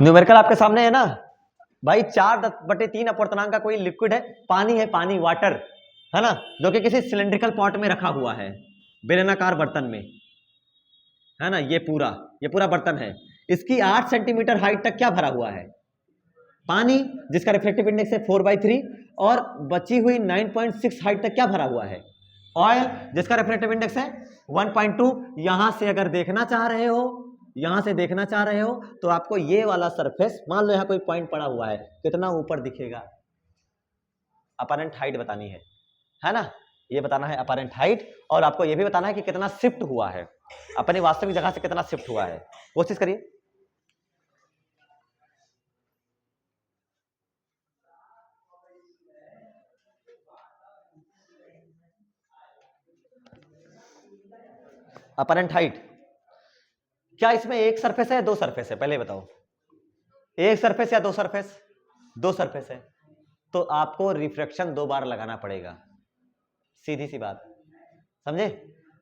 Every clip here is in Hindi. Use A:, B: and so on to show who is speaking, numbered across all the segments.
A: न्यूमेरिकल आपके सामने है ना भाई, 4/3 अपवर्तनांक का कोई लिक्विड है, पानी है, पानी वाटर है ना, जो कि किसी सिलेंड्रिकल पॉट में रखा हुआ है, बेलनाकार बर्तन में है ना। ये पूरा बर्तन है, इसकी 8 सेंटीमीटर हाइट तक क्या भरा हुआ है? पानी, जिसका रिफ्लेक्टिव इंडेक्स है 4/3, और बची हुई 9.6 हाइट तक क्या भरा हुआ है? ऑयल, जिसका रिफ्लेक्टिव इंडेक्स है 1.2। यहां से अगर देखना चाह रहे हो तो आपको ये वाला सरफेस, मान लो यहां कोई पॉइंट पड़ा हुआ है, कितना ऊपर दिखेगा, अपरेंट हाइट बतानी है ना, ये बताना है अपरेंट हाइट, और आपको ये भी बताना है कि कितना शिफ्ट हुआ है, अपनी वास्तविक जगह से कितना शिफ्ट हुआ है। कोशिश करिए। अपरेंट हाइट, क्या इसमें एक सरफेस है या दो सरफेस है? पहले बताओ, एक सरफेस या दो सरफेस? दो सरफेस है, तो आपको रिफ्रैक्शन 2 बार लगाना पड़ेगा, सीधी सी बात, समझे?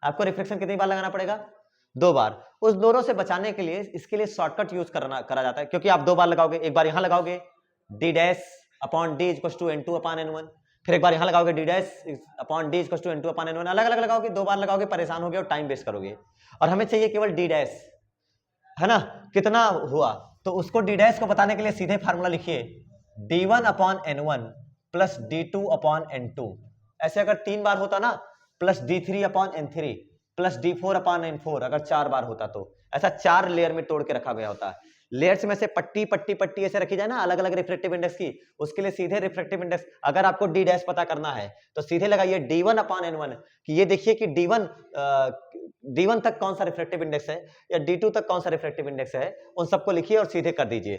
A: आपको रिफ्लेक्शन कितनी बार लगाना पड़ेगा? 2 बार। उस दोनों से बचाने के लिए इसके लिए शॉर्टकट यूज करा जाता है, क्योंकि आप 2 बार लगाओगे, एक बार यहां लगाओगे d dash upon d equals to n2 upon n1, फिर एक बार यहां लगाओगे d dash upon d equals to n2 upon n1, अलग अलग लगाओगे, 2 बार लगाओगे, परेशान होगे और टाइम वेस्ट करोगे। और हमें चाहिए केवल d डैश, है ना, कितना हुआ, तो उसको d डैश को बताने के लिए सीधे फार्मूला लिखिए, d1 upon n1 plus d2 upon n2। ऐसे अगर 3 बार होता ना, plus d3 upon n3 plus d4 upon n4, अगर 4 बार होता तो ऐसा 4 लेयर में तोड़ के रखा गया होता। लेयर्स में से पट्टी पट्टी पट्टी ऐसे रखी जाए ना, अलग अलग रिफ्लेक्टिव इंडेक्स की, उसके लिए सीधे रिफ्लेक्टिव इंडेक्स, अगर आपको d डैश पता करना है तो सीधे लगाइए d1 अपॉन n1, कि ये देखिए कि d1 तक कौन सा रिफ्लेक्टिव इंडेक्स है या d2 तक कौन सा रिफ्लेक्टिव इंडेक्स है, उन सबको लिखिए और सीधे कर दीजिए,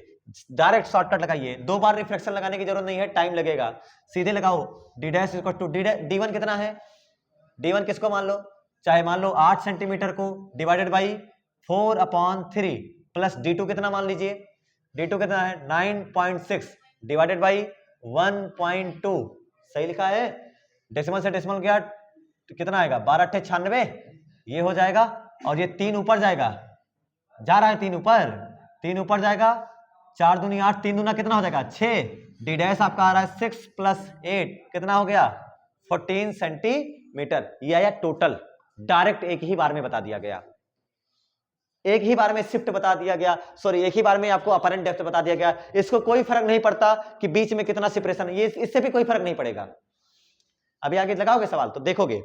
A: डायरेक्ट शॉर्टकट लगाइए। 2 बार रिफ्लेक्शन लगाने की जरूरत नहीं है, टाइम लगेगा, सीधे लगाओ d dash equal to d1 कितना है, d1 किसको मान लो, चाहे मान लो 8 सेंटीमीटर को, डिवाइडेड बाई 4/3 प्लस d2 कितना मान लीजिए, d2 कितना है 9.6 डिवाइडेड बाई 1.2, सही लिखा है, डेसिमल से डेसिमल गया कितना आएगा 12×8 = 96, ये हो जाएगा, और ये 3 ऊपर जाएगा, जा रहा है 3 ऊपर जाएगा, 4 दूनी 8, 3 दूना कितना हो जाएगा 6, d डैश आपका आ रहा है 6 + 8 कितना हो गया 14 सेंटीमीटर। ये आया टोटल, डायरेक्ट एक ही बार में बता दिया गया, एक ही बार में शिफ्ट बता दिया गया, सॉरी एक ही बार में आपको अपरेंट डेप्थ बता दिया गया। इसको कोई फर्क नहीं पड़ता कि बीच में कितना सेपरेशन है, ये इससे भी कोई फर्क नहीं पड़ेगा। अभी आगे लगाओगे सवाल तो देखोगे,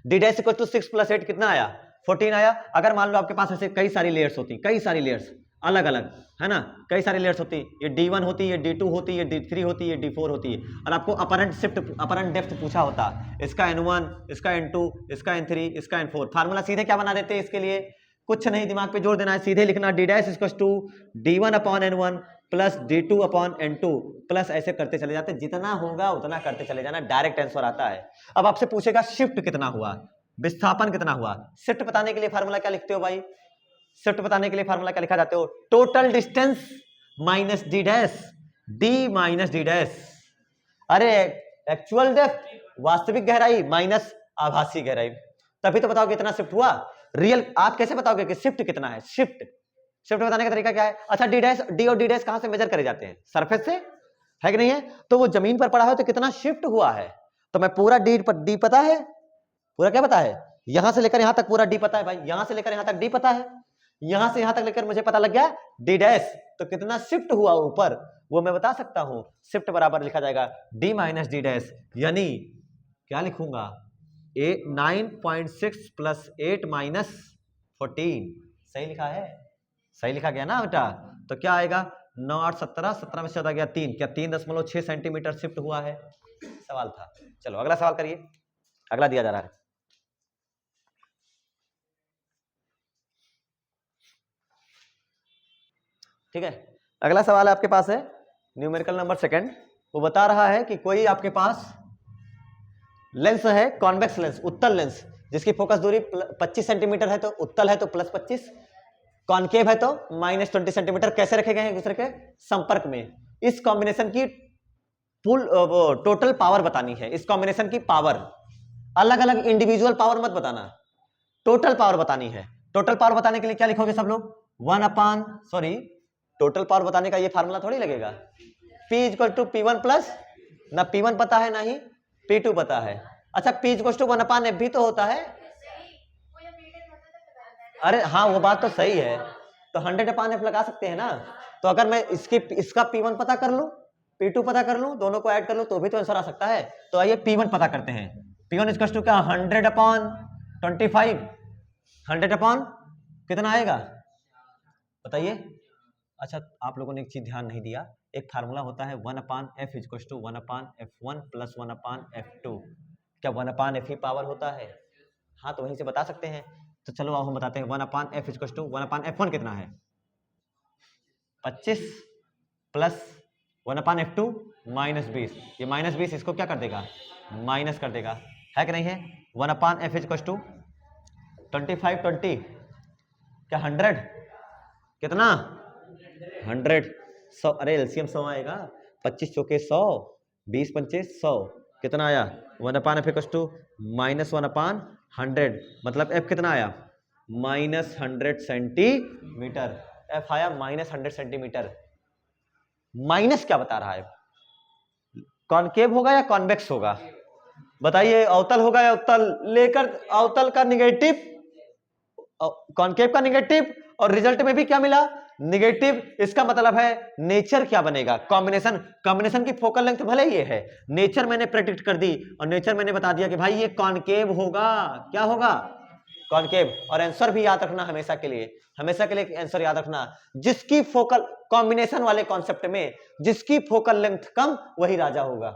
A: d डैश इक्वल टू 6 + 8 कितना आया 14 आया। अगर मान लो आपके पास ऐसे कई सारी लेयर्स होती, कई सारी लेयर्स अलग अलग, है ना, कई सारी लेयर्स होती, ये d1 होती है, d2 होती है, d3 होती है, d4 होती है, और आपको अपरेंट डेप्थ पूछा होता, इसका n1, इसका n2, इसका n3, इसका n4, फार्मूला सीधे क्या बना देते हैं इसके लिए, कुछ नहीं दिमाग पे जोर देना है, सीधे लिखना d dash equal to d1 upon n1 plus d2 upon n2, plus ऐसे करते चले जाते, जितना होगा उतना करते चले जाना, डायरेक्ट आंसर आता है। अब आपसे पूछेगा शिफ्ट कितना हुआ, विस्थापन कितना हुआ, शिफ्ट बताने के लिए फार्मूला क्या लिखते हो भाई, शिफ्ट बताने के लिए फार्मूला क्या लिखा जाते हो, total distance minus d dash, d minus d dash, अरे एक्चुअल डेप्थ वास्तविक गहराई माइनस आभासी गहराई, तभी तो बताओगे कितना शिफ्ट हुआ। रियल आप कैसे बताओगे कि शिफ्ट कितना है, शिफ्ट बताने का तरीका क्या है, अच्छा d और d डैश कहां से मेजर करे जाते हैं, सरफेस से, है कि नहीं है, तो वो जमीन पर पड़ा है तो कितना शिफ्ट हुआ है, तो मैं पूरा d पता है, पूरा क्या पता है, यहां से लेकर यहां तक पूरा d पता है भाई, यहां से लेकर यहां तक d पता है, यहां से यहां तक लेकर मुझे पता लग गया d डैश, तो कितना शिफ्ट हुआ ऊपर वो मैं बता सकता हूं, शिफ्ट बराबर लिखा जाएगा d माइनस d डैश, यानी क्या लिखूंगा 9.6 + 8 - 14, सही लिखा है, सही लिखा गया ना बेटा, तो क्या आएगा 9 8 17, 17 में से ज्यादा गया 3, क्या 3.6 सेंटीमीटर शिफ्ट हुआ है, सवाल था। चलो अगला सवाल करिए, अगला दिया जा रहा है, ठीक है, अगला सवाल आपके पास है न्यूमेरिकल नंबर 2, वो बता रहा है कि कोई आपके पास लेंस है, कॉन्वेक्स लेंस, उत्तल लेंस, जिसकी फोकस दूरी 25 सेंटीमीटर है तो उत्तल है तो +25, कॉनकेव है तो -20 सेंटीमीटर, कैसे रखे गए हैं एक दूसरे के संपर्क में। इस कॉम्बिनेशन की टोटल पावर बतानी है, इस कॉम्बिनेशन की पावर, अलग अलग इंडिविजुअल पावर मत बताना, टोटल पावर बतानी है। टोटल पावर बताने के लिए क्या लिखोगे सब लोग, टोटल पावर बताने का ये फार्मूला थोड़ी लगेगा, P equal to P1 plus, ना P1 पता है ना ही P2 पता है। अच्छा P इक्वल टू 1/f भी तो होता है। अरे हाँ वो बात तो सही है, तो 100/f लगा सकते हैं ना। तो अगर मैं इसका P1 पता कर लूं, P2 पता कर लूं, दोनों को ऐड कर लूं तो भी तो आंसर आ सकता है। तो आइए P1 पता करते हैं। P1 इक्वल टू क्या, 100/25, 100 कितना आएगा बताइए। अच्छा आप लोगों ने एक चीज ध्यान नहीं दिया, एक फार्मूला होता है 1/f equal to 1/f1 plus 1/f2। क्या 1/f ही पावर होता है? हाँ तो वहीं से बता सकते हैं। तो चलो अब हम बताते हैं 1/f इक्वल टू 1/f1 कितना है, 25 प्लस 1/f2 -20। ये -20 इसको क्या कर देगा, माइनस कर देगा, है कि नहीं है। 1/f इक्वल टू 25 20 क्या 100 कितना 100 100। अरे एलसीएम 100 आएगा, 25 चौके 100, 20 पंचे 100 कितना आया 1/f इक्वल टू -1/100, मतलब f कितना आया -100 सेंटीमीटर। f आया -100 सेंटीमीटर। माइनस क्या बता रहा है, कॉनकेव होगा या कॉन्वेक्स होगा बताइए, अवतल होगा या उत्तल, लेकर अवतल का निगेटिव, कॉनकेव का निगेटिव, और रिजल्ट में भी क्या मिला निगेटिव। इसका मतलब है नेचर क्या बनेगा, कॉम्बिनेशन। कॉम्बिनेशन की फोकल लेंथ भले ये है, नेचर मैंने प्रेडिक्ट कर दी और नेचर मैंने बता दिया कि भाई ये कॉनकेव होगा। क्या होगा, कॉनकेव। और आंसर भी याद रखना हमेशा के लिए, हमेशा के लिए आंसर याद रखना, जिसकी फोकल कॉम्बिनेशन वाले कॉन्सेप्ट में जिसकी फोकल लेंथ कम वही राजा होगा।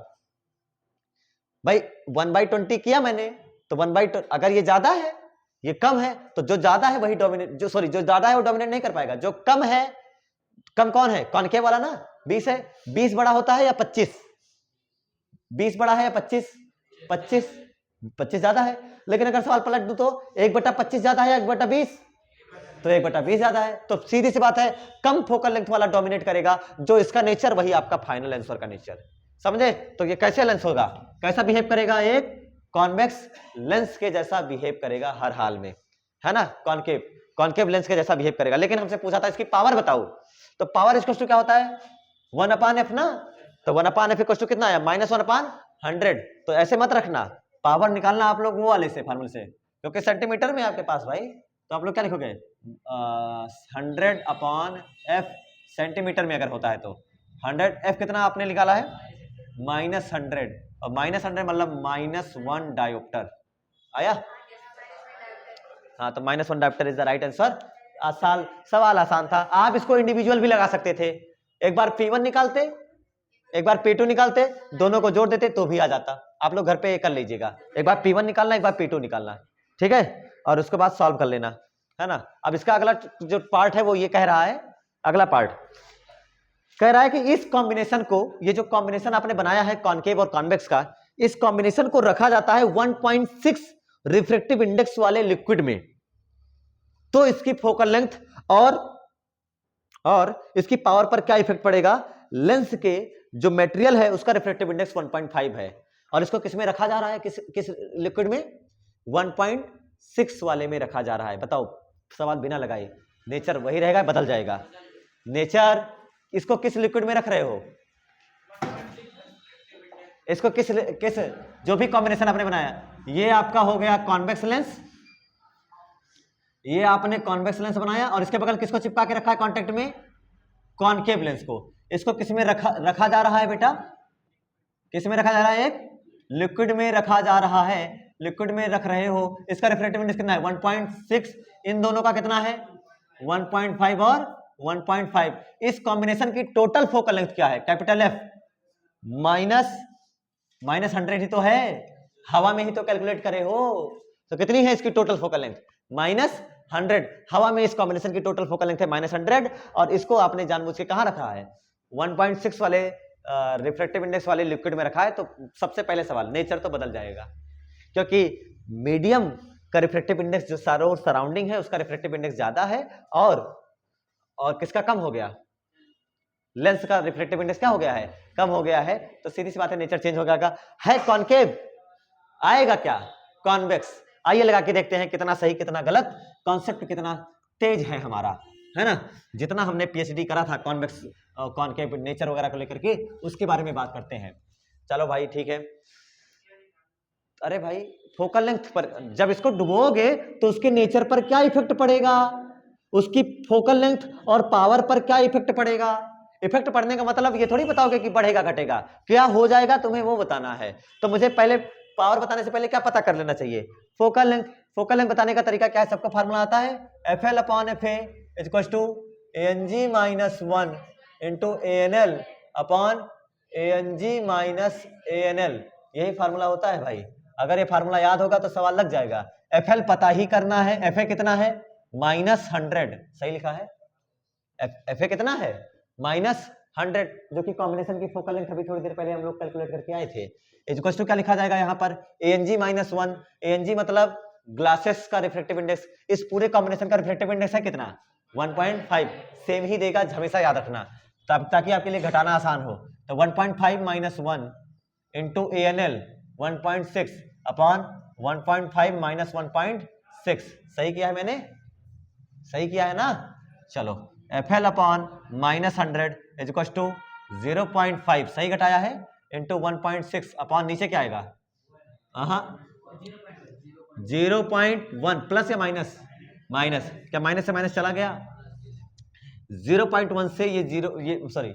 A: भाई 1/20 किया मैंने, तो 1/2 अगर ये ज्यादा है ये कम है, तो जो ज्यादा है वही डोमिनेट, जो ज्यादा है वो डोमिनेट नहीं कर पाएगा। जो कम है, कम कौन है, कॉनकेव वाला ना, 20 है। 20 बड़ा होता है या 25, 20 बड़ा है या 25, 25 ज्यादा है। लेकिन अगर सवाल पलट दूं तो 1/25 ज्यादा है या 1/20, तो 1/20 ज्यादा है। तो सीधी सी बात है, कम फोकल लेंथ वाला डोमिनेट करेगा, जो इसका नेचर वही आपका फाइनल आंसर का नेचर, समझे। तो ये कैसे लेंस होगा, कैसा बिहेव करेगा, एक कॉन्वेक्स लेंस के जैसा बिहेव करेगा हर हाल में, है ना। कॉनकेव लेंस के जैसा बिहेव करेगा। लेकिन हमसे पूछा था इसकी पावर बताओ, तो पावर इक्वल टू क्या होता है 1/f ना, तो 1/f इक्वल टू कितना आया -1/100। तो ऐसे मत रखना, पावर निकालना आप लोग वो वाले से फार्मूले से, क्योंकि सेंटीमीटर में आपके पास भाई, तो आप लोग क्या लिखोगे 100/f सेंटीमीटर में अगर होता है तो 100f कितना आपने निकाला है -100, और -100 मतलब -1 डायोप्टर आया। हाँ तो -1 dioptre is the right answer. सवाल आसान था, आप इसको इंडिविजुअल भी लगा सकते थे। एक बार P1 निकालते, एक बार P2 निकालते, दोनों को जोड़ देते तो भी आ जाता। आप लोग घर पे कर लीजिएगा, एक बार P1 निकालना, एक बार P2 निकालना, ठीक है, और उसके बाद सॉल्व कर लेना, है ना। अब इसका अगला जो पार्ट है वो ये कह रहा है, अगला पार्ट कह रहा है कि इस कॉम्बिनेशन को, ये जो कॉम्बिनेशन आपने बनाया है कॉनकेव और कॉन्वेक्स का, इस कॉम्बिनेशन को रखा जाता है 1.6 रिफ्रैक्टिव इंडेक्स वाले लिक्विड में, तो इसकी फोकल लेंथ और इसकी पावर पर क्या इफेक्ट पड़ेगा, लेंस के जो मटेरियल है उसका रिफ्रैक्टिव इंडेक्स 1.5 है, और इसको किस में रखा जा रहा है, किस लिक्विड में 1.6 वाले में रखा जा रहा है। बताओ, सवाल बिना लगाए, नेचर वही रहेगा बदल जाएगा, नेचर। इसको किस लिक्विड में रख रहे हो, इसको किस जो भी कॉम्बिनेशन आपने बनाया, ये आपका हो गया कॉन्वेक्स लेंस, ये आपने कॉन्वेक्स लेंस बनाया, और इसके बगल किसको चिपका के रखा है कांटेक्ट में, कॉनकेव लेंस को। इसको किस में रखा जा रहा है बेटा, किस में रखा जा रहा है, एक लिक्विड में रखा जा रहा है, लिक्विड में रख रहे हो। इसका रिफ्रैक्टिव इंडेक्स कितना है 1.6, इन दोनों का कितना है 1.5 और 1.5। इस कॉम्बिनेशन की टोटल फोकल लेंथ क्या है, कैपिटल F, -100 ही तो है, हवा में ही तो कैलकुलेट करे हो, तो कितनी है इसकी टोटल फोकल लेंथ -100। हवा में इस कॉम्बिनेशन की टोटल फोकल लेंथ है -100, और इसको आपने जानबूझ के कहां रखा है 1.6 वाले रिफ्रैक्टिव इंडेक्स वाले लिक्विड में रखा है। तो सबसे पहले सवाल, नेचर तो बदल जाएगा, क्योंकि मीडियम का रिफ्रैक्टिव इंडेक्स जो सारो सराउंडिंग है उसका रिफ्रैक्टिव इंडेक्स ज्यादा है, और किसका कम हो गया, लेंस का रिफ्रैक्टिव इंडेक्स क्या हो गया है, कम हो गया है। तो सीधी सी बात है, नेचर चेंज हो जाएगा। है कॉनकेव, आएगा क्या कॉन्वेक्स। आइए लगा के देखते हैं कितना सही कितना गलत, कॉन्सेप्ट कितना तेज है हमारा, है ना। जितना हमने पीएचडी करा था कॉन्वेक्स कॉनकेव नेचर वगैरह को लेकर के, उसके बारे में बात करते हैं। चलो भाई ठीक है। अरे भाई फोकल लेंथ पर जब इसको डुबोगे तो उसके नेचर पर क्या इफेक्ट पड़ेगा, उसकी फोकल लेंथ और पावर पर क्या इफेक्ट पड़ेगा। इफेक्ट पड़ने का मतलब ये थोड़ी बताओगे कि बढ़ेगा घटेगा, क्या हो जाएगा तुम्हें वो बताना है। तो मुझे पहले पावर बताने से पहले क्या पता कर लेना चाहिए, फोकल लेंथ। फोकल लेंथ बताने का तरीका क्या है, सबका फार्मूला आता है FL upon FA equals to ANG minus 1 into ANL upon ANG minus ANL, यही फार्मूला होता है भाई। अगर ये फार्मूला याद होगा तो सवाल लग जाएगा। FL पता ही करना है, FA कितना है -100, सही लिखा है। FA कितना है -100, जो कि कॉम्बिनेशन की फोकल लेंथ अभी थोड़ी देर पहले हम लोग कैलकुलेट करके आए थे। इक्वल्स टू क्या लिखा जाएगा यहाँ पर ANG माइनस 1, ANG मतलब ग्लासेस का रिफ्रेक्टिव इंडेक्स, इस पूरे कॉम्बिनेशन का रिफ्रेक्टिव इंडेक्स है कितना 1.5, सेम ही देगा, हमेशा याद रखना तब ताकि आपके लिए घटाना आसान हो। तो 1.5 minus 1 into ANL 1.6 upon 1.5 minus 1.6, सही किया है मैंने, सही किया है ना। चलो FL अपॉन -100 इज इक्वल टू 0.5, सही घटाया है, इंटू 1.6 अपॉन नीचे क्या आएगा 0.1 प्लस या माइनस, माइनस क्या माइनस से माइनस चला गया, 0.1 से ये जीरो, ये सॉरी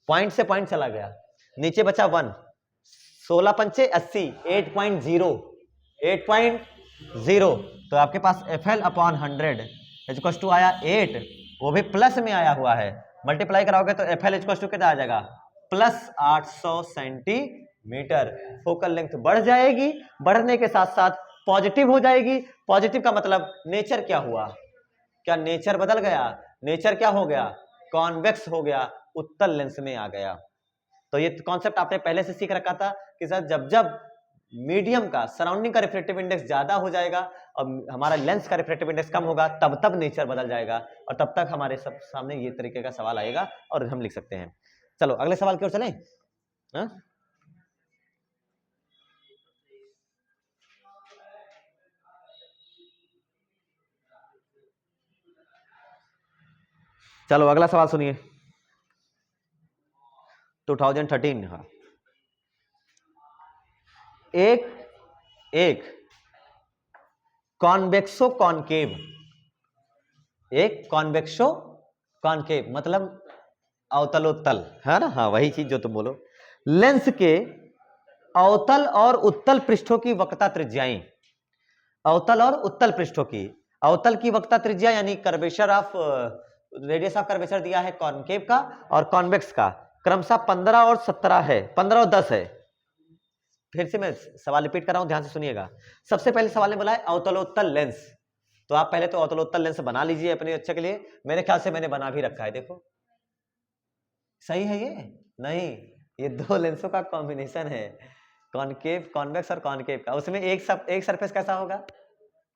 A: पॉइंट से पॉइंट चला गया, नीचे बचा 1, 16 पंचे 80, 8.0, 8.0। तो आपके पास FL अपॉन 100 इक्वल टू आया 8, वो भी प्लस में आया हुआ है, मल्टीप्लाई कराओगे तो FL इक्वल टू कितना आ जाएगा प्लस 800 सेंटीमीटर। फोकल लेंथ बढ़ जाएगी, बढ़ने के साथ साथ पॉजिटिव हो जाएगी। पॉजिटिव का मतलब नेचर क्या हुआ, क्या नेचर बदल गया, नेचर क्या हो गया कॉन्वेक्स हो गया, उत्तल लेंस में आ गया। तो ये कॉन्सेप्ट आपने पहले से सीख रखा था कि सर जब जब मीडियम का सराउंडिंग का रिफ्रेक्टिव इंडेक्स ज्यादा हो जाएगा और हमारा लेंस का रिफ्रेक्टिव इंडेक्स कम होगा, तब तब नेचर बदल जाएगा और तब तक हमारे सब सामने ये तरीके का सवाल आएगा और हम लिख सकते हैं। चलो अगले सवाल की ओर चलें। चलो अगला सवाल सुनिए 2013। हाँ, एक कॉन्वेक्सो कॉनकेव, एक कॉन्वेक्सो कॉनकेव मतलब अवतलोत्तल, है ना, हाँ वही चीज जो तुम बोलो, लेंस के अवतल और उत्तल पृष्ठों की वक्रता त्रिज्याएं, अवतल और उत्तल पृष्ठों की, अवतल की वक्रता त्रिज्या यानी curvature of radius of curvature दिया है कॉनकेव का, और कॉन्वेक्स का क्रमशः 15 और 17 है, 15 और 10 है। फिर से मैं सवाल रिपीट कर रहा हूं, ध्यान से सुनिएगा। सबसे पहले सवाल ने बोला है अवतलोत्तल लेंस, तो आप पहले तो अवतलोत्तल लेंस बना लीजिए अपने अच्छे के लिए। मेरे ख्याल से मैंने बना भी रखा है, देखो सही है ये, नहीं ये दो लेंसों का कॉम्बिनेशन है, कॉनकेव कॉन्वेक्स और कॉनकेव का। उसमें एक सरफेस कैसा होगा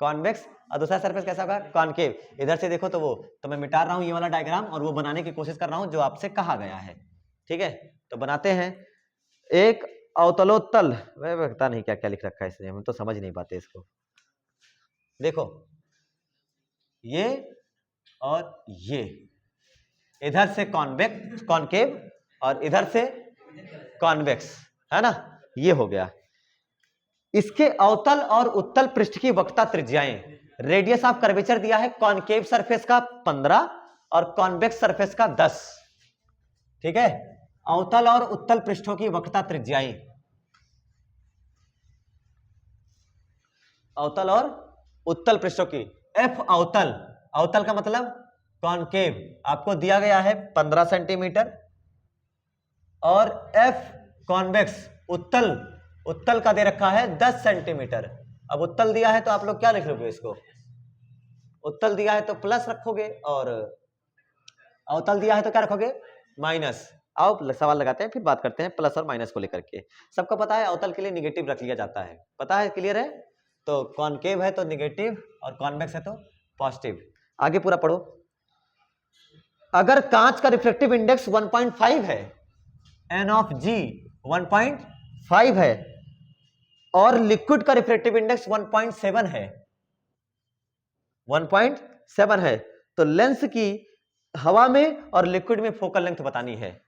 A: कॉन्वेक्स और दूसरा सरफेस कैसा होगा कॉनकेव। इधर से देखो तो वो, तो मैं मिटा रहा हूं ये वाला डायग्राम और वो बनाने की कोशिश कर रहा हूं जो आपसे कहा गया है, ठीक है। तो बनाते हैं। एक अवतलोत्तल, मैं पता नहीं क्या क्या लिख रखा है इसमें, हम तो समझ नहीं पाते इसको। देखो ये और ये, इधर से कॉन्वेक्स कॉनकेव और इधर से कॉन्वेक्स, है ना, ये हो गया। इसके अवतल और उत्तल पृष्ठ की वक्रता त्रिज्याएं, रेडियस ऑफ कर्वेचर दिया है कॉनकेव सरफेस का 15 और कॉन्वेक्स सरफेस का 10, ठीक है। अवतल और उत्तल पृष्ठों की वक्रता त्रिज्याएं, अवतल और उत्तल पृष्ठों की, F अवतल, अवतल का मतलब कॉनकेव आपको दिया गया है 15 सेंटीमीटर, और F कॉन्वेक्स उत्तल, उत्तल का दे रखा है 10 सेंटीमीटर। अब उत्तल दिया है तो आप लोग क्या लिख लोगे इसको, उत्तल दिया है तो प्लस रखोगे और अवतल दिया है तो क्या रखोगे माइनस। आओ सवाल लगाते हैं, फिर बात करते हैं प्लस और माइनस को लेकर के। सबको पता है अवतल के लिए निगेटिव रख लिया जाता है, पता है, क्लियर है। तो कॉनकेव है तो निगेटिव और कॉन्वेक्स है तो पॉजिटिव। आगे पूरा पढ़ो। अगर कांच का रिफ्रेक्टिव इंडेक्स 1.5 है, N ऑफ G 1.5 है, और लिक्विड का रिफ्रेक्टिव इंडेक्स 1.7 है, 1.7 है, तो लेंस की हवा में और लिक्विड में फोकल लेंथ बतानी है,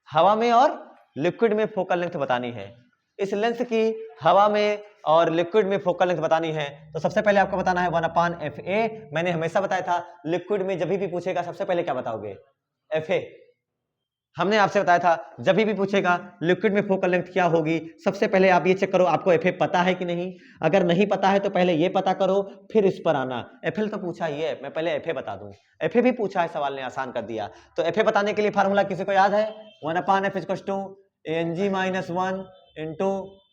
A: हवा में और लिक्विड में फोकल लेंथ बतानी है। इस लेंथ की हवा में और लिक्विड में फोकल लेंथ बतानी है तो सबसे पहले आपको बताना है 1/FA। मैंने हमेशा बताया था लिक्विड में जब भी पूछेगा सबसे पहले क्या बताओगे, FA। हमने आपसे बताया था जब भी पूछेगा लिक्विड में फोकल लेंथ क्या होगी, सबसे पहले आप ये चेक करो आपको FA पता है कि नहीं। अगर नहीं पता है तो पहले ये पता करो, फिर इस पर आना। FL तो पूछा ही है, मैं पहले FA बता दूं। FA भी पूछा है, सवाल ने आसान कर दिया। तो FA बताने के लिए फार्मूला किसी को याद है, 1/F = Ang-1 into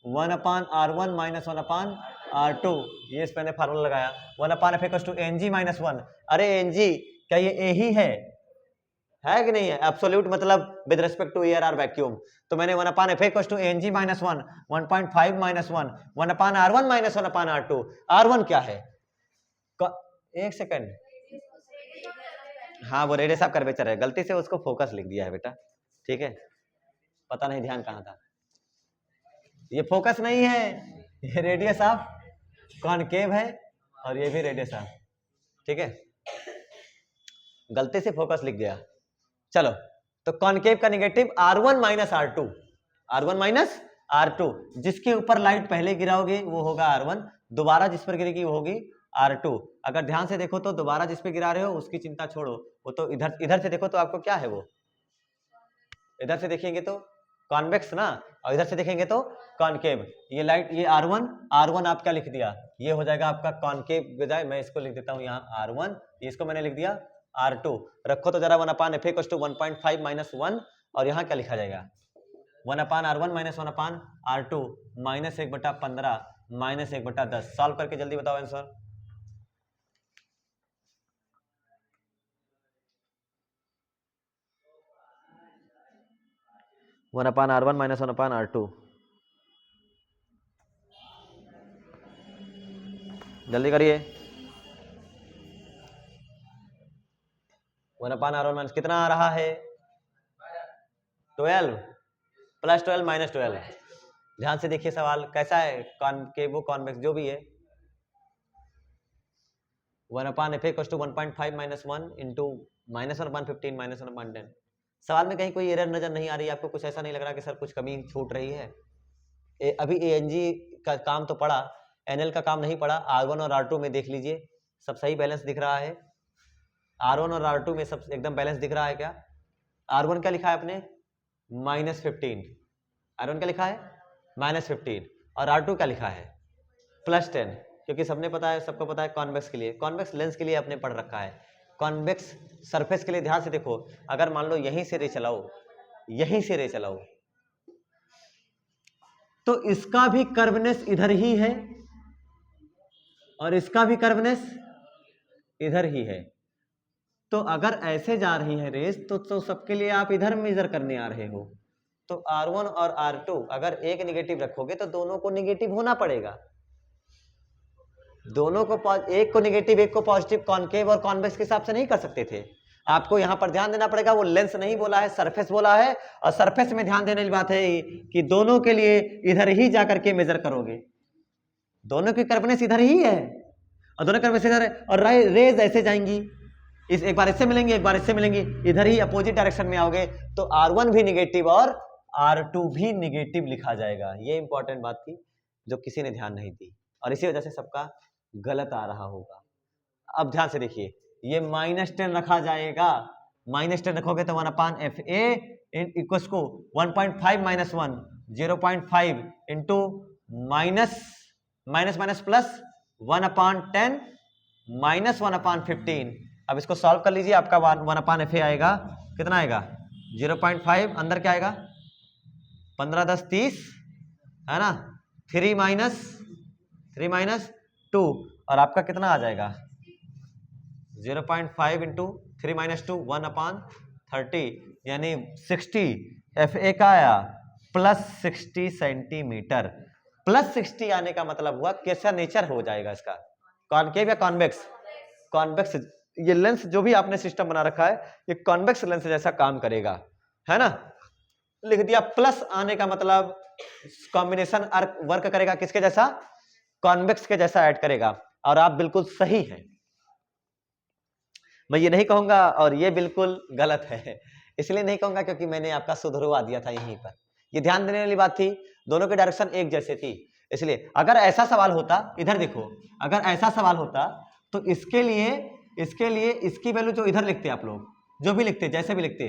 A: 1/R1 - 1/R2। ये इस मैंने फार्मूला लगाया, 1/F = Ang-1। अरे Ang क्या ये A ही है कि नहीं है? एब्सोल्यूट मतलब विद रिस्पेक्ट टू एयर और वैक्यूम। तो मैंने 1/F = Ang-1 1.5 - 1 1/R1 - 1/R2। R1 क्या है? एक सेकंड, हाँ वो रेडियस ऑफ कर्वेचर है, गलती से उसको फोकस लिख दिया है बेटा, ठीक है, पता नहीं ध्यान कहाँ था। ये फोकस नहीं है, ये रेडियस ऑफ कॉनकेव है और ये भी रेडियस ऑफ, ठीक है, गलती से फोकस लिख दिया। चलो तो कॉनकेव का negative R1 - R2, R1 - R2, जिसके ऊपर लाइट पहले गिराओगे वो होगा R1, दोबारा जिस पर गिरेगी वो होगी R2। अगर ध्यान से देखो तो दोबारा जिस पे गिरा रहे हो उसकी चिंता छोड़ो, वो तो इधर से देखो तो आपको क्या है, वो इधर से देखेंगे तो कॉन्वेक्स ना, और इधर से देखेंगे तो कॉनकेव। ये लाइट, ये R1 आप क्या लिख दिया, ये हो जाएगा आपका कॉनकेव बजाय मैं इसको लिख देता हूँ यहाँ R1, इसको मैंने लिख दिया R2। रखो तो जरा 1/F = 1.5 - 1 और यहाँ क्या लिखा जाएगा 1/R1 - 1/R2 -1/15 -1/10। सॉल्व करके जल्दी बताओ आंसर। R1 - 1/R2, जल्दी करिए। 1/R1 कितना आ रहा है 12 + 12 - 12। ध्यान से देखिए सवाल कैसा है, कॉनकेव कॉन्वेक्स जो भी है। 1/F = 1.5 - 1 into -1/15 -1/10। सवाल में कहीं कोई एरर नजर नहीं आ रही, आपको कुछ ऐसा नहीं लग रहा कि सर कुछ कमी छूट रही है? अभी Ang का काम तो पड़ा, NL का काम नहीं पड़ा। R1 और R2 में देख लीजिए सब सही बैलेंस दिख रहा है, R1 और R2 में सब एकदम बैलेंस दिख रहा है क्या? R1 क्या लिखा है आपने -15, R1 क्या लिखा है -15 और R2 क्या लिखा है +10, क्योंकि सबने पता है, सबको पता है कॉन्वेक्स के लिए, कॉन्वेक्स लेंस के लिए आपने पढ़ रखा है। कॉन्वेक्स सरफेस के लिए ध्यान से देखो, अगर मान लो यहीं से रे चलाओ, यहीं से रे चलाओ तो इसका भी कर्वनेस इधर ही है और इसका भी कर्वनेस इधर ही है। तो अगर ऐसे जा रही है रेस तो सबके लिए आप इधर मेजर करने आ रहे हो, तो R1 और R2 अगर एक निगेटिव रखोगे तो दोनों को निगेटिव होना पड़ेगा, दोनों को एक को निगेटिव एक को पॉजिटिव कॉनकेव और कॉन्वेक्स के हिसाब से नहीं कर सकते थे। आपको यहां पर ध्यान देना पड़ेगा, वो लेंस नहीं बोला है सरफेस बोला है, और सरफेस में ध्यान देने की बात है कि दोनों के लिए इधर ही जाकर के मेजर करोगे, दोनों की कर्वनेस इधर ही है और दोनों कर्वनेस इधर है, और रेज ऐसे जाएंगी, इस एक बार इससे मिलेंगी एक बार इससे मिलेंगी, इधर ही अपोजिट डायरेक्शन में आओगे तो R1 भी निगेटिव और R2 भी निगेटिव लिखा जाएगा। ये इंपॉर्टेंट बात थी जो किसी ने ध्यान नहीं दी और इसी वजह से सबका गलत आ रहा होगा। अब ध्यान से देखिए, ये -10 रखा जाएगा, -10 रखोगे तो 1/FA इक्वल्स को 1.5 - 1 0.5 इंटू माइनस प्लस 1/10 -1/15। अब इसको सॉल्व कर लीजिए, आपका 1/FA आएगा, कितना आएगा 0.5, अंदर क्या आएगा 15 10 30 है ना, 3 माइनस 2 और आपका कितना आ जाएगा 0.5 इंटू 3 - 2 1/30 यानी 60। FA का आया +60 सेंटीमीटर, +60 आने का मतलब हुआ कैसा नेचर हो जाएगा इसका, कॉनकेव या कॉन्वेक्स? कॉन्वेक्स। ये लेंस जो भी आपने सिस्टम बना रखा है ये कॉन्वेक्स लेंस जैसा काम करेगा, है ना। लिख दिया, प्लस आने का मतलब कॉम्बिनेशन वर्क करेगा किसके जैसा, कॉन्वेक्स के जैसा ऐड करेगा, और आप बिल्कुल सही हैं। मैं ये नहीं कहूंगा और ये बिल्कुल गलत है, इसलिए नहीं कहूंगा क्योंकि मैंने आपका सुधरवा दिया था यहीं पर। ये ध्यान देने वाली बात थी, दोनों की डायरेक्शन एक जैसे थी। इसलिए अगर ऐसा सवाल होता, इधर देखो, अगर ऐसा सवाल होता तो इसके लिए इसकी वैल्यू जो इधर लिखते आप लोग, जो भी लिखते, जैसे भी लिखते,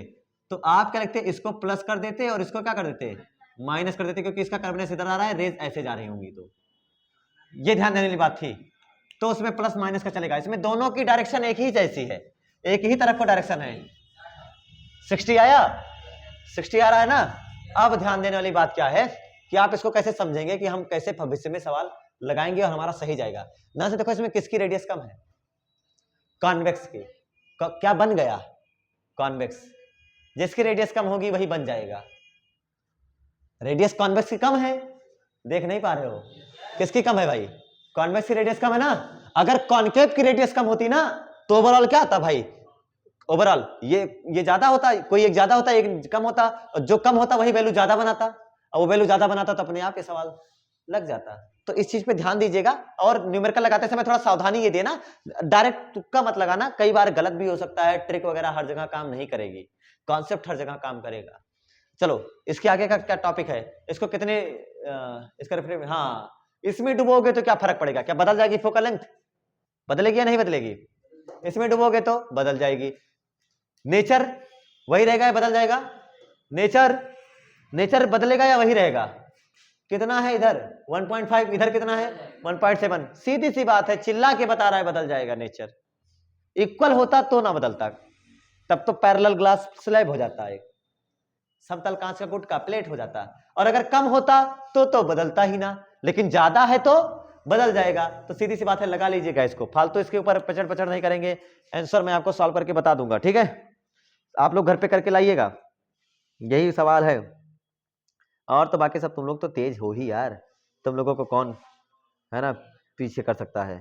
A: तो आप क्या लिखते, इसको प्लस कर देते और इसको क्या कर देते, माइनस कर देते, क्योंकि इसका कर्वनेस इधर आ रहा है, रेज ऐसे जा रही होंगी। तो ये ध्यान देने वाली बात थी। तो उसमें प्लस माइनस का चलेगा, इसमें दोनों की डायरेक्शन एक ही जैसी है, एक ही तरफ का डायरेक्शन है। 60 आया, 60 आ रहा है ना। अब ध्यान देने वाली बात क्या है कि आप इसको कैसे समझेंगे कि हम कैसे भविष्य में सवाल लगाएंगे और हमारा सही जाएगा ना। से देखो इसमें किसकी रेडियस कम है, कॉन्वेक्स की। क्या बन गया, कॉन्वेक्स। जिसकी रेडियस कम होगी वही बन जाएगा। रेडियस कॉन्वेक्स की कम है, देख नहीं पा रहे हो, किसकी कम है भाई, कॉन्वेक्स की रेडियस कम है ना। अगर कॉन्केव की रेडियस कम होती ना तो ओवरऑल क्या आता भाई, ओवरऑल ये ज्यादा होता, कोई एक ज्यादा होता, एक कम होता, और जो कम होता वही वैल्यू ज्यादा बनाता, और वो वैल्यू ज्यादा बनाता तो अपने आप ये सवाल लग जाता। तो इस चीज पे ध्यान दीजिएगा, और न्यूमेरिकल लगाते समय थोड़ा सावधानी ये देना, डायरेक्ट तुक्का मत लगाना, कई बार गलत भी हो सकता है, ट्रिक वगैरह हर जगह काम नहीं करेगी, कॉन्सेप्ट हर जगह काम करेगा। चलो इसके आगे का क्या टॉपिक है, इसको कितने इसका हाँ, इसमें डुबोगे तो क्या फर्क पड़ेगा, क्या बदल जाएगी फोकल लेंथ, बदलेगी या नहीं बदलेगी, इसमें डुबोगे तो बदल जाएगी। नेचर वही रहेगा या बदल जाएगा, नेचर बदलेगा या वही रहेगा, कितना है इधर 1.5, इधर कितना है 1.7, सीधी सी बात है, चिल्ला के बता रहा है बदल जाएगा। नेचर इक्वल होता तो ना बदलता, तब तो पैरेलल ग्लास स्लैब हो जाता है, समतल कांच का गुटका प्लेट हो जाता, और अगर कम होता तो बदलता ही ना, लेकिन ज्यादा है तो बदल जाएगा। तो सीधी सी बात है, लगा लीजिएगा इसको, फालतू इसके ऊपर पचड़ नहीं करेंगे, आंसर मैं आपको सॉल्व करके बता दूंगा, ठीक है। आप लोग घर पे करके लाइएगा, यही सवाल है। और तो बाकी सब तुम लोग तो तेज हो ही यार, तुम लोगों को कौन है ना पीछे कर सकता है।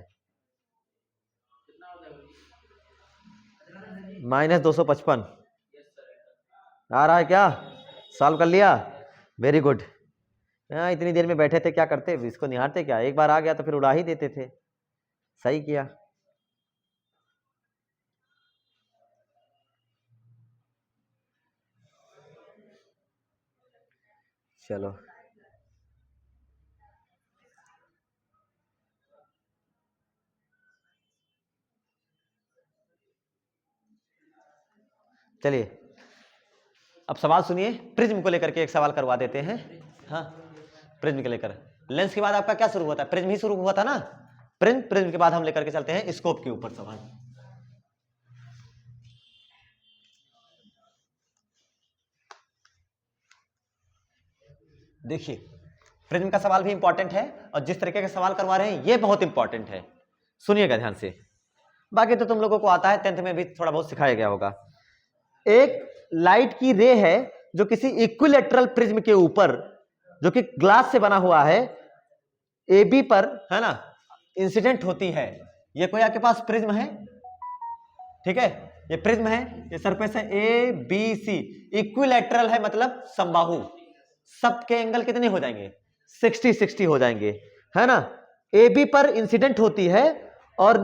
A: -255 आ रहा है क्या, सॉल्व कर लिया, वेरी गुड। इतनी देर में बैठे थे, क्या करते, इसको निहारते क्या, एक बार आ गया तो फिर उड़ा ही देते थे, सही किया। चलो चलिए अब सवाल सुनिए, प्रिज्म को लेकर के एक सवाल करवा देते हैं। हाँ, प्रिज्म के लेकर, लेंस के बाद आपका क्या शुरू हुआ था, प्रिज्म ही शुरू हुआ था ना, प्रिज्म के बाद हम लेकर के चलते हैं स्कोप के ऊपर सवाल। देखिए प्रिज्म का सवाल भी इंपॉर्टेंट है, और जिस तरीके के सवाल करवा रहे हैं ये बहुत इंपॉर्टेंट है, सुनिएगा ध्यान से। बाकी तो तुम लोगों को आता है, 10th में भी थोड़ा बहुत सिखाया गया होगा। एक लाइट की रे है जो किसी इक्विलेटरल प्रिज्म के ऊपर, जो कि ग्लास से बना हुआ है, ए बी पर है ना इंसिडेंट होती है। ये कोई आपके पास प्रिज्म है, ठीक है, ये प्रिज्म है, ये सरफेस है ए बी सी, इक्विलेटरल है मतलब समबाहु, सबके एंगल कितने हो जाएंगे 60 हो जाएंगे, है ना। ए बी पर इंसिडेंट होती है और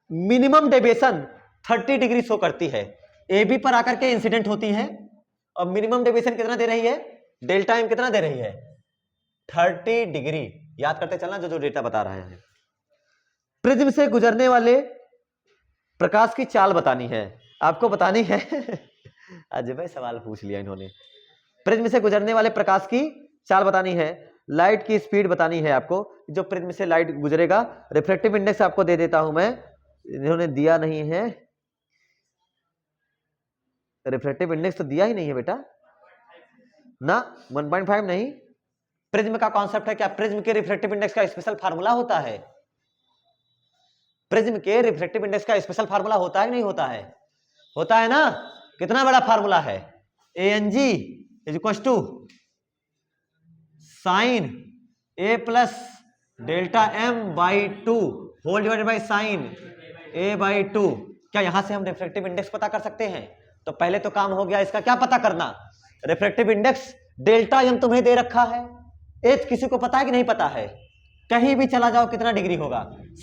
A: मिनिमम डेविएशन 30 डिग्री शो करती है। ए बी पर आकर के इंसिडेंट होती है और मिनिमम डेविएशन कितना दे रही है, डेल्टा एम कितना दे रही है 30 डिग्री। याद करते चलना जो डेटा बता रहे हैं। प्रिज्म से गुजरने वाले प्रकाश की चाल बतानी है, आपको बतानी है अजय भाई सवाल पूछ लिया इन्होंने। प्रिज्म से गुजरने वाले प्रकाश की चाल बतानी है, लाइट की स्पीड बतानी है आपको, जो प्रिज्म से लाइट गुजरेगा। रिफ्लेक्टिव इंडेक्स आपको दे देता हूं मैं, इन्होंने दिया नहीं है, रिफ्लेक्टिव इंडेक्स तो दिया ही नहीं है बेटा ना, 1.5 नहीं। प्रिज्म का कॉन्सेप्ट है क्या, प्रिज्म के रिफ्लेक्टिव इंडेक्स का स्पेशल फार्मूला होता है, प्रिज्म के रिफ्लेक्टिव इंडेक्स का स्पेशल फार्मूला होता है नहीं होता है, होता है ना। कितना बड़ा फार्मूला है, ANG = sine A plus delta m/2 whole divided by sine A/2। क्या यहां से हम रिफ्लेक्टिव इंडेक्स पता कर सकते हैं? तो पहले तो काम हो गया इसका क्या पता करना, रिफ्लेक्टिव इंडेक्स डेल्टा m तुम्हें दे रखा है, एच किसी को पता है कि नहीं पता है, कहीं भी चला जाओ कितना डिग्री होगा,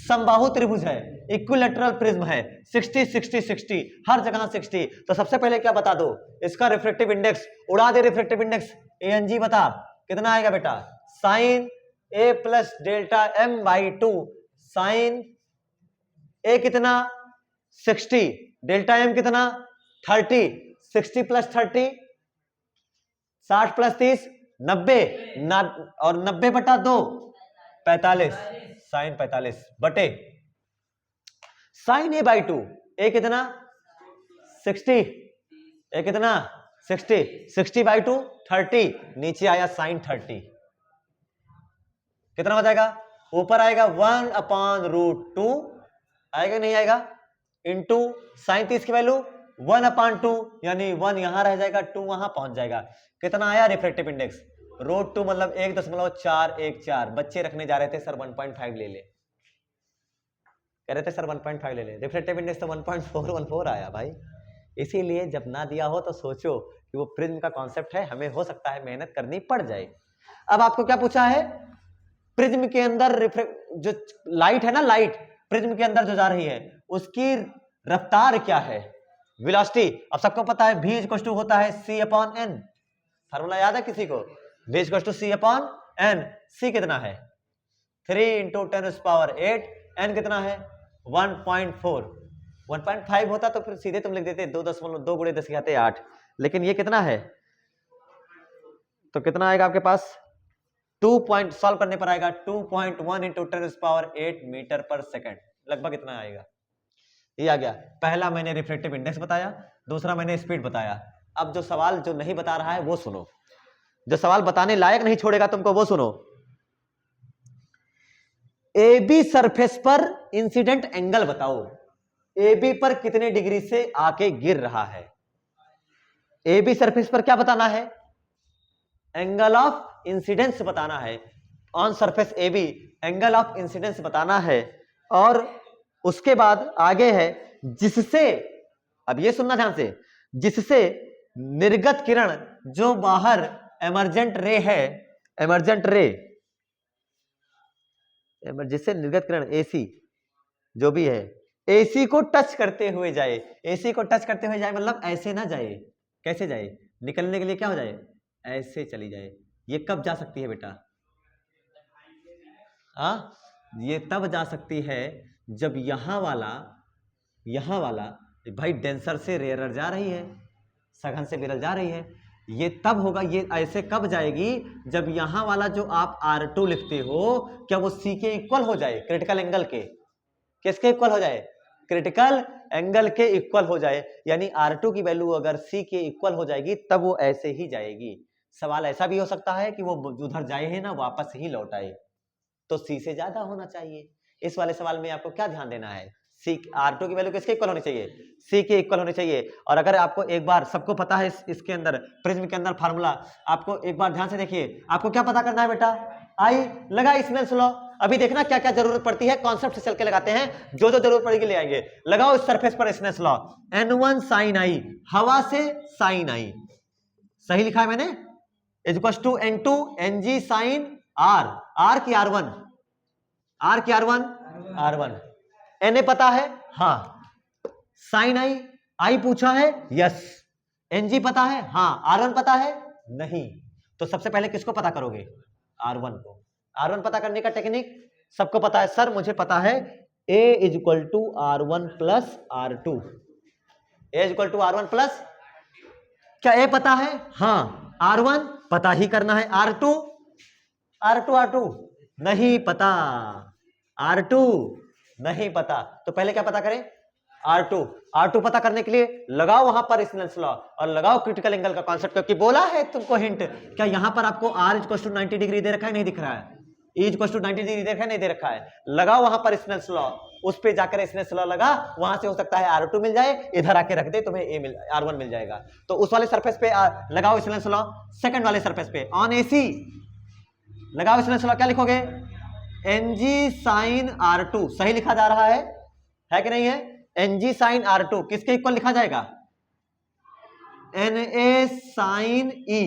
A: समबाहु त्रिभुज है इक्विलैटरल प्रिज्म है, 60 60 60 हर जगह 60। तो सबसे पहले क्या बता दो, इसका रिफ्रैक्टिव इंडेक्स उड़ा दे, रिफ्रैक्टिव इंडेक्स एएनजी बता कितना आएगा बेटा, sine A plus delta M by 2, sine A कितना 60, डेल्टा एम कितना 30, 60 प्लस 30 60 प्लस 30 90 और 90 बटा 2 45, साइन 45 बटे साइन ए बाई 2, ए कितना 60, ए कितना 60, 60 बाई 2 30, नीचे आया साइन 30, कितना हो जाएगा, ऊपर आएगा 1/√2 आएगा नहीं आएगा, इंटू साइन 30 की वैल्यू 1/2, यानी 1 यहां रह जाएगा, 2 वहां पहुंच जाएगा। कितना आया रिफ्रैक्टिव इंडेक्स, √2 मतलब 1.414। बच्चे रखने जा रहे थे सर 1.5 ले ले, कह रहे थे सर 1.5 ले ले, रिफ्रैक्टिव इंडेक्स तो 1.414 आया भाई। इसीलिए जब ना दिया हो तो सोचो कि वो प्रिज्म का कॉन्सेप्ट है, हमें हो सकता है मेहनत करनी पड़ जाए। अब आपको क्या पूछा है, प्रिज्म के अंदर जो लाइट है ना, लाइट प्रिज्म के अंदर जो जा रही है उसकी रफ्तार क्या है, वेलोसिटी। अब सबको पता है v इक्वल टू होता है c/n, फार्मूला याद है किसी को, v equal to c/n। c कितना है 3 × 10⁸, n कितना है 1.4, 1.5 होता तो फिर सीधे तुम लिख देते 2 गुणे 10 के 8, लेकिन ये कितना है, तो कितना आएगा आपके पास, 2 सॉल्व करने पर आएगा 2.1 × 10⁸ मीटर पर सेकंड, लगभग इतना आएगा। ये आ गया, पहला मैंने रिफ्रैक्टिव इंडेक्स बताया, दूसरा मैंने स्पीड बताया। अब जो सवाल जो नहीं बता रहा है वो सुनो, जो सवाल बताने लायक नहीं छोड़ेगा तुमको वो सुनो। ए बी सरफेस पर इंसिडेंट एंगल बताओ, ए बी पर कितने डिग्री से आके गिर रहा है। ए बी सरफेस पर क्या बताना है, एंगल ऑफ इंसिडेंस बताना है, on surface A B angle of incidence बताना है। और उसके बाद आगे है जिससे, अब ये सुनना ध्यान से, जिससे निर्गत किरण जो बाहर एमर्जेंट रे है, एमर्जेंट रे, जिससे निर्गत किरण एसी जो भी है, एसी को टच करते हुए जाए। एसी को टच करते हुए जाए मतलब ऐसे ना जाए, कैसे जाए, निकलने के लिए क्या हो जाए, ऐसे चली जाए। ये कब जा सकती है बेटा, ये तब जा सकती है जब यहां वाला भाई डेंसर से रेयरर जा रही है, सघन से विरल जा रही है, ये तब होगा। ये ऐसे कब जाएगी, जब यहां वाला जो आप R2 लिखते हो क्या वो C के इक्वल हो जाए, क्रिटिकल एंगल के, किसके इक्वल हो जाए, क्रिटिकल एंगल के इक्वल हो जाए। यानी R2 की वैल्यू अगर C के इक्वल हो जाएगी तब वो ऐसे ही जाएगी। सवाल ऐसा भी हो सकता है कि वो उधर जाए है ना वापस ही लौट आए, तो C से ज्यादा होना चाहिए। इस वाले सवाल में आपको क्या ध्यान देना है, R2 की वैल्यू किसके इक्वल होनी चाहिए, C के इक्वल होनी चाहिए। और अगर आपको एक बार, सबको पता है इसके अंदर प्रिज्म के अंदर फार्मूला, आपको एक बार ध्यान से देखिए, आपको क्या पता करना है बेटा, आई लगा स्नेल्स लॉ। अभी देखना क्या क्या जरूरत पड़ती है, कॉन्सेप्ट से चल के लगाते हैं, जो जो जरूरत पड़ेगी ले आएंगे। लगाओ इस सरफेस पर Snell's law, N1 sin I, हवा से sin I, सही लिखा है मैंने, equal to N2 Ng sin R, R की R1, R की R1, R1, Na पता है, हाँ, साइन आई पूछा है, यस, Ng पता है, हाँ, R1 पता है, नहीं। तो सबसे पहले किसको पता करोगे, R1 को। R1 पता करने का टेक्निक सबको पता है, सर मुझे पता है A equal to R1 plus R2, A equal to R1 plus, क्या A पता है, हाँ, R1 पता ही करना है, R2 नहीं पता, R2 नहीं पता, तो पहले क्या पता करें, R2 पता करने के लिए लगाओ वहां पर स्नेल्स लॉ और लगाओ क्रिटिकल एंगल का कॉन्सेप्ट, क्योंकि बोला है तुमको हिंट, क्या यहां पर आपको R इक्वल टू 90 डिग्री दे रखा है, नहीं दिख रहा है, E इक्वल टू 90 डिग्री दे रखा है, नहीं दे रखा है, लगाओ वहां पर स्नेल्स लॉ, उस पे जाकर स्नेल्स लॉ लगा, वहां से हो सकता है R2 मिल जाए, इधर आके रख दे तुम्हें R1 मिल जाएगा। तो उस वाले सरफेस पे लगाओ स्नेल्स लॉ, सेकंड वाले सरफेस पे ऑन AC लगाओ स्नेल्स लॉ, क्या लिखोगे, Ng sin R2, सही लिखा जा रहा है कि नहीं है, Ng sin R2 किसके इक्वल लिखा जाएगा, Na sin E,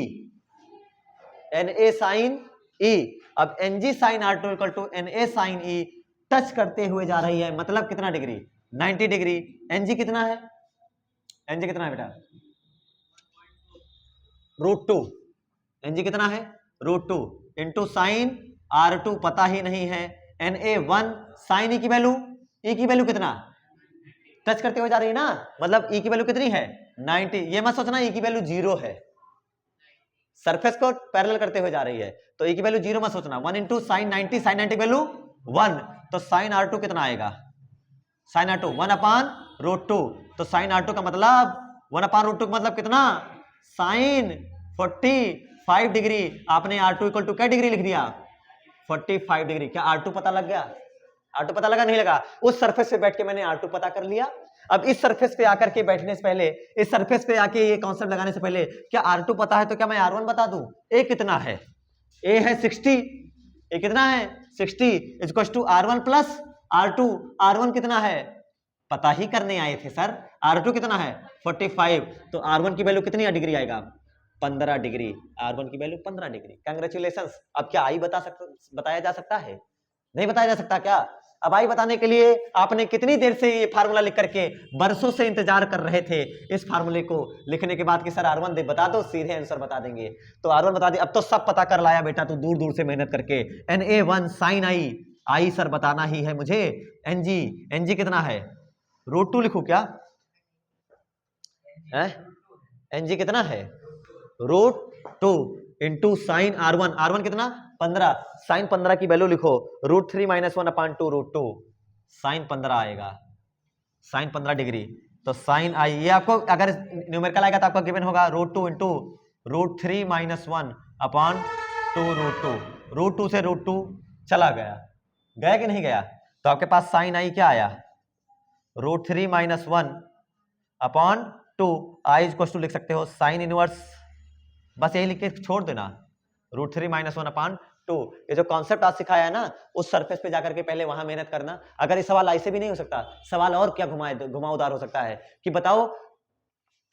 A: Na sin E। अब Ng sin R2 equal to Na sin E, touch करते हुए जा रही है, मतलब कितना डिग्री, 90 डिग्री। एनजी कितना है, एनजी कितना है बेटा, √2। एनजी कितना है, √2 इंटू साइन R2 पता ही नहीं है, Na1 साइन ई की वैल्यू, ई की वैल्यू कितना, टच करते हुए जा रही है ना, मतलब ई की वैल्यू कितनी है 90। ये मत सोचना ई की वैल्यू 0 है, सरफेस को पैरेलल करते हुए जा रही है, तो ई की वैल्यू 0 मत सोचना। 1 इंटू साइन 90, साइन 90 वैल्यू 1, तो साइन R2 कितना आएगा, साइन R2 1/√2, तो साइन R2 का मतलब 1/√2 का मतलब कितना, साइन 45 डिग्री। आपने R2 इक्वल टू क्या डिग्री लिख दिया, 45 डिग्री। क्या R2 पता लग गया, R2 पता लगा, नहीं लगा? उस सरफेस पे बैठ के मैंने R2 पता कर लिया। अब इस सरफेस पे आकर के बैठने से पहले, इस सरफेस पे आके ये कॉन्सेप्ट लगाने से पहले, क्या R2 पता है तो क्या मैं R1 बता दूं? A कितना है, A है 60, A कितना है 60 equals to R1 plus R2। R1 कितना है, पता ही करने आए थे सर, R2 कितना है 45, तो R1 की वैल्यू कितनी डिग्री आएगा, 15 डिग्री। R1 की वैल्यू 15 डिग्री। कांग्रेचुलेशंस। अब क्या आई बताया जा सकता है, नहीं बताया जा सकता क्या? अब आई बताने के लिए आपने कितनी देर से ये फार्मूला लिख करके बरसों से इंतजार कर रहे थे इस फार्मूले को लिखने के बाद कि सर R1 दे बता दो, सीधे आंसर बता देंगे। तो R1 बता दे, अब तो सब पता कर लाया बेटा, तू दूर दूर से मेहनत करके। Na1 साइन आई सर बताना ही है मुझे। एनजी कितना है, √2 लिखू क्या, एनजी कितना है √2 इंटू साइन R1 कितना 15, साइन 15 की वैल्यू लिखो, √3 - 1/2 √2, साइन 15 आएगा, साइन 15 डिग्री। तो साइन आई, ये आपको अगर न्यूमेरिकल आएगा तो आपका गिवन होगा √2 इंटू √3 - 1/2 √2। √2 से √2 चला गया, गया कि नहीं गया? तो आपके पास साइन आई क्या आया, √3 - 1/2। आई इक्वल टू लिख सकते हो साइन इनवर्स, बस यही लिख के छोड़ देना, √3 - 1/2। ये जो कॉन्सेप्ट आज सिखाया है ना, उस सरफेस पे जाकर के पहले वहां मेहनत करना। अगर ये सवाल ऐसे भी नहीं हो सकता, सवाल और क्या घुमावदार हो सकता है कि बताओ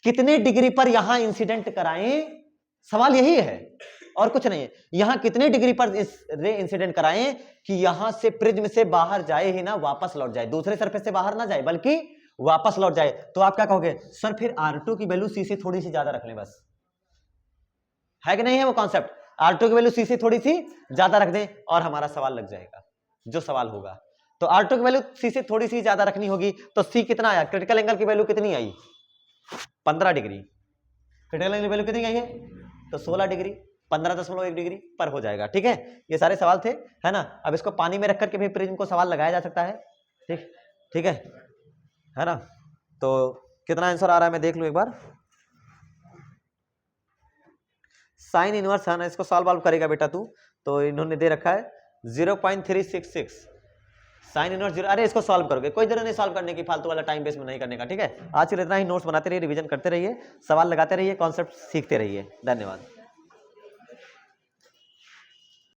A: कितने डिग्री पर यहां इंसिडेंट कराएं, सवाल यही है और कुछ नहीं है। यहां कितने डिग्री पर इस रे इंसिडेंट कराएं कि यहां से प्रिज्म से बाहर जाए ही ना, वापस लौट जाए, दूसरे सरफेस से बाहर ना जाए बल्कि वापस लौट जाए। तो आप क्या कहोगे, सर फिर R2 की वैल्यू C से थोड़ी सी ज्यादा रख लें, बस है कि नहीं है वो कॉन्सेप्ट, R2 की वैल्यू C से थोड़ी सी ज्यादा रख दें और हमारा सवाल लग जाएगा, जो सवाल होगा। तो R2 की वैल्यू C से थोड़ी सी ज्यादा रखनी होगी, तो C कितना आया, क्रिटिकल एंगल की वैल्यू कितनी आई 15 डिग्री, क्रिटिकल एंगल की वैल्यू कितनी आई है, तो 16 डिग्री, 15.1 डिग्री पर हो जाएगा। ठीक है, ये सारे सवाल थे, है ना। अब इसको पानी में रख करके भी प्रिज्म को सवाल लगाया जा सकता है, ठीक ठीक है ना। तो कितना आंसर आ रहा है मैं देख लूं एक बार। साइन इनवर्स है ना, इसको सॉल्व वाल्व करेगा बेटा तू, तो इन्होंने दे रखा है 0.366 साइन इनवर्स 0। अरे इसको सॉल्व करोगे, कोई जरूरत नहीं सॉल्व करने की, फालतू वाला टाइम वेस्ट में नहीं करने का। ठीक है, आज के लिए इतना ही, नोट्स बनाते रहिए, रिवीजन करते रहिए, सवाल लगाते रहिए, कॉन्सेप्ट सीखते रहिए। धन्यवाद।